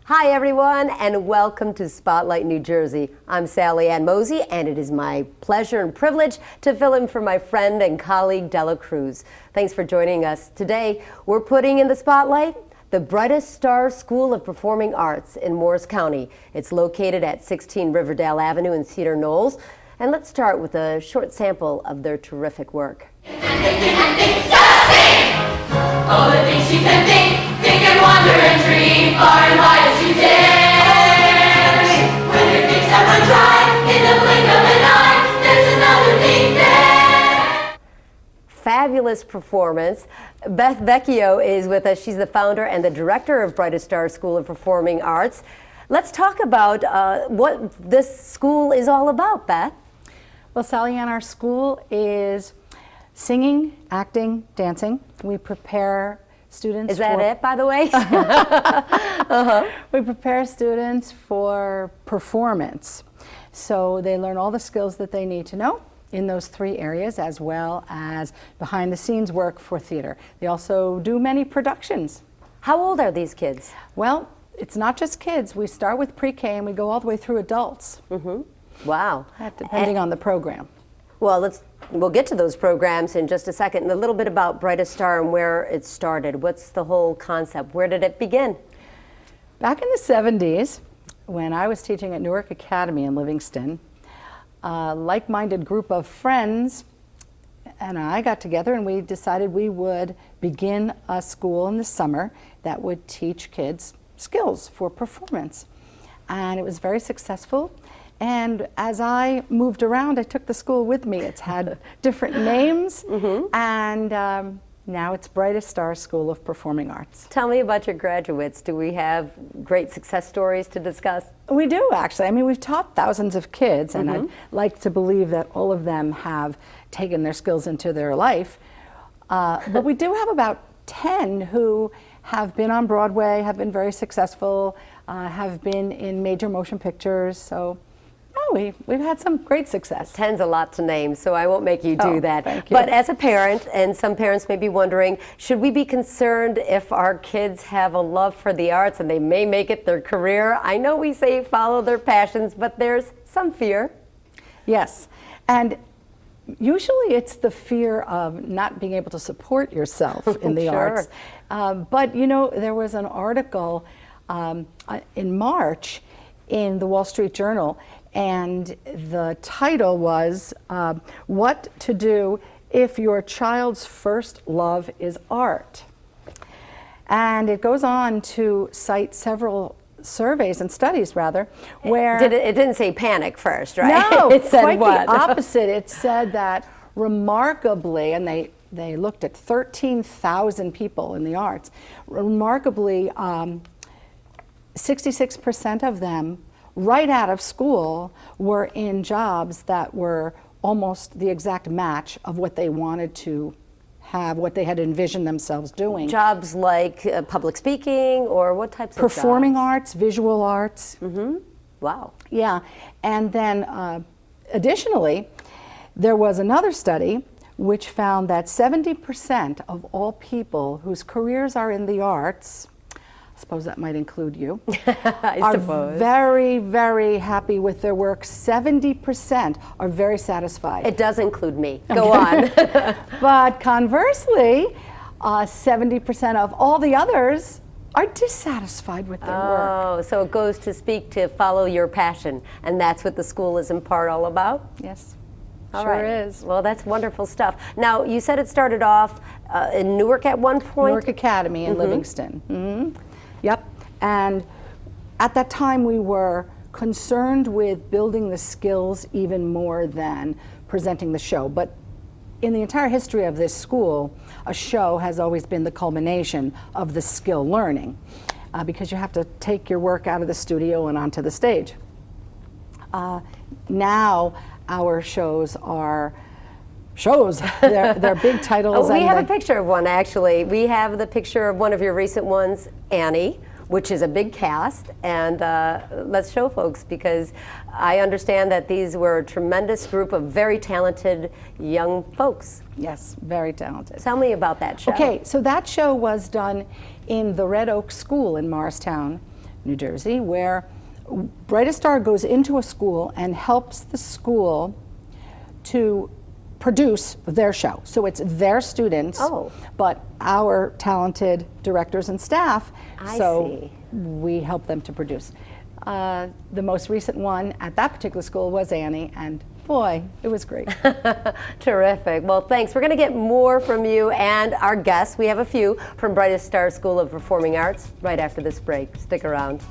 Hi everyone, and welcome to Spotlight New Jersey. I'm Sally Ann Mosey, and it is my pleasure and privilege to fill in for my friend and colleague Della Cruz. Thanks for joining us. Today, we're putting in the spotlight the Brightest Star School of Performing Arts in Morris County. It's located at 16 Riverdale Avenue in Cedar Knolls. And let's start with a short sample of their terrific work. Just think! All the things you can think and wonder and dream far and wide as you dare. When your things have run dry, in the blink of an eye, there's another thing there. Fabulous performance. Beth Vecchio is with us. She's the founder and the director of Brightest Star School of Performing Arts. Let's talk about what this school is all about, Beth. Well, Sally Ann, our school is singing, acting, dancing. We prepare students. Is that it, by the way? We prepare students for performance. So they learn all the skills that they need to know in those three areas, as well as behind the scenes work for theater. They also do many productions. How old are these kids? Well, it's not just kids. We start with pre-K and we go all the way through adults. Wow. Depending on the program. Well, we'll get to those programs in just a second. And a little bit about Brightest Star and where it started. What's the whole concept? Where did it begin? Back in the 70s, when I was teaching at Newark Academy in Livingston, a like-minded group of friends and I got together and we decided we would begin a school in the summer that would teach kids skills for performance. And it was very successful. And as I moved around, I took the school with me. It's had different names, and now it's Brightest Star School of Performing Arts. Tell me about your graduates. Do we have great success stories to discuss? We do, actually. I mean, we've taught thousands of kids, and I'd like to believe that all of them have taken their skills into their life. But we do have about 10 who have been on Broadway, have been very successful, have been in major motion pictures. So we've had some great success. 10's a lot to name, so I won't make you do that. Thank you. But as a parent, and some parents may be wondering, should we be concerned if our kids have a love for the arts and they may make it their career? I know we say follow their passions, but there's some fear. Yes, and usually it's the fear of not being able to support yourself in the arts. But you know, there was an article in March in the Wall Street Journal, and the title was What to Do If Your Child's First Love is Art. And it goes on to cite several surveys and studies, rather, where it didn't say panic first, right? No, it said quite what? the opposite. It said that remarkably, and they looked at 13,000 people in the arts, remarkably 66% of them right out of school were in jobs that were almost the exact match of what they wanted to have, what they had envisioned themselves doing. Jobs like public speaking, or what types of Performing jobs? arts, visual arts. Wow. Yeah, and then additionally, there was another study which found that 70% of all people whose careers are in the arts, I suppose that might include you, are very, very happy with their work. 70% are very satisfied. It does include me. Go on. But conversely, 70% of all the others are dissatisfied with their work. Oh, so it goes to speak to follow your passion, and that's what the school is in part all about? Yes. All Sure right. is. Well, that's wonderful stuff. Now, you said it started off in Newark at one point? Newark Academy in Livingston. Yep. And at that time, we were concerned with building the skills even more than presenting the show. But in the entire history of this school, a show has always been the culmination of the skill learning, because you have to take your work out of the studio and onto the stage. Now, our shows are they're big titles. Oh, we have a picture of one, actually. We have the picture of one of your recent ones, Annie, which is a big cast, and let's show folks, because I understand that these were a tremendous group of very talented young folks. Yes, very talented. Tell me about that show. Okay, so that show was done in the Red Oak School in Morristown New Jersey, where Brightest Star goes into a school and helps the school to produce their show. So it's their students, but our talented directors and staff, I see. We help them to produce. The most recent one at that particular school was Annie, and boy, it was great. Terrific. Well, thanks. We're going to get more from you and our guests. We have a few from Brightest Star School of Performing Arts right after this break. Stick around.